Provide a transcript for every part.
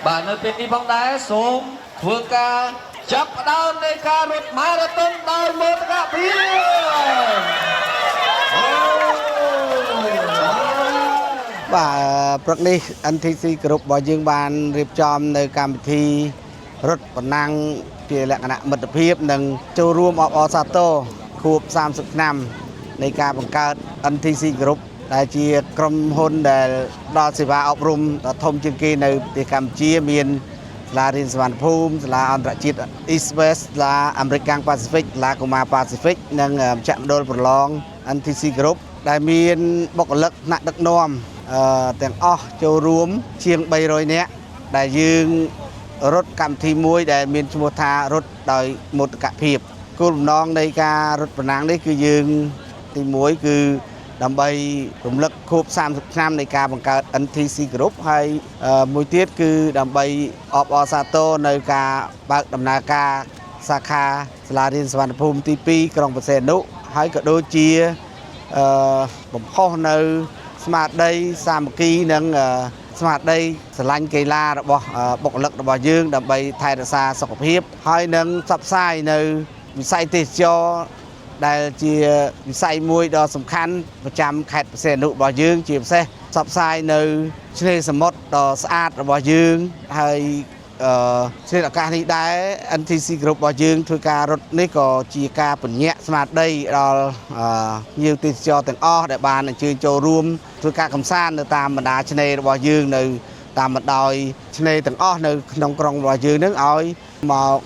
បាទនៅពេលនេះផងដែរសូមធ្វើការចាប់ផ្ដើមនៃការរត់ម៉ារ៉ាតុនដោយមោទកភាពបាទព្រឹកនេះ NTC Group របស់យើងបានរៀបចំនៅកម្មវិធីរត់ប្រណាំងជាលក្ខណៈមិត្តភាពនិងចូលរួមអបអរសាទរខួប30ឆ្នាំនៃការបង្កើត NTC Group ដែលជាក្រុមហ៊ុនដែលផ្ដល់សេវាអប់រំដ៏ធំជាងគេនៅប្រទេសកម្ពុជាមានសាលារៀនសវណ្ណភូមិសាលាអន្តរជាតិ East West សាលាអាមេរិកកាំងប៉ាស៊ីហ្វិកសាលាកុមារប៉ាស៊ីហ្វិកនិងមជ្ឈមណ្ឌលប្រឡង NTC Group ដែលមានបុគ្គលិកថ្នាក់ដឹកនាំទាំងអស់ចូលរួមជាង300នាក់ដែលយើងរត់កម្មវិធីមួយដែលមានឈ្មោះថារត់ដោយមោទកភាពគោលបំណងនៃការរត់ប្រណាំងនេះគឺយើងទី1គឺដើម្បីរំលឹកខួប30ឆ្នាំនៃការបង្កើត NTC Group ហើយមួយទៀតគឺដើម្បីអបអរសាទរនៅការបើកដំណើរការសាខាសាលារៀនសវណ្ណភូមិទី2ក្រុងបរសេនុហើយក៏ដូចជាបំផុសនៅស្មារតីសាមគ្គីនិងស្មារតីស្រឡាញ់កីឡារបស់បុគ្គលិករបស់យើងដើម្បីថែរក្សាសុខភាពហើយនឹងផ្សព្វផ្សាយនៅវិស័យទេសចរណ៍ដែលជាវិស័យមួយដ៏សំខាន់ប្រចាំខេត្តបរសេនុរបស់យើងជាពិសេសផ្សព្វផ្សាយនៅឆ្នេរសមុទ្រដ៏ស្អាតរបស់យើងហើយឆ្នេរឱកាសនេះដែរ NTC Group របស់យើងធ្វើការរត់នេះក៏ជាការពញ្ញាក់ស្មារតីដល់ភ្ញៀវទេសចរទាំងអស់ដែលបានអញ្ជើញចូលរួមធ្វើការកម្សាន្តនៅតាមបណ្ដាឆ្នេររបស់យើងនៅតាមបណ្ដោយឆ្នេរទាំងអស់នៅក្នុងក្រុងរបស់យើងនឹងឲ្យមក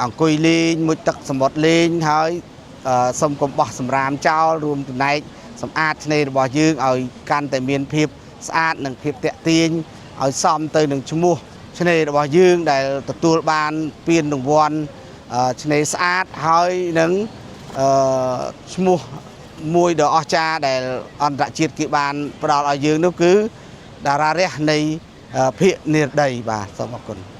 អង្គុយលេងមុជទឹកសមុទ្រលេងហើយសូមកុំបោះសម្រាមចោលរួមចំណែកសម្អាតឆ្នេររបស់យើងឲ្យកាន់តែមានភាពស្អាតនិងភាពទាក់ទាញឲ្យសមទៅនឹងឈ្មោះឆ្នេររបស់យើងដែលទទួលបានពានរង្វាន់ឆ្នេរស្អាតហើយនឹងឈ្មោះមួយដ៏អស្ចារ្យដែលអន្តរជាតិគេបានផ្ដល់ឲ្យយើងនោះគឺតារារះនៃភាគនិរដីបាទសូមអរគុណ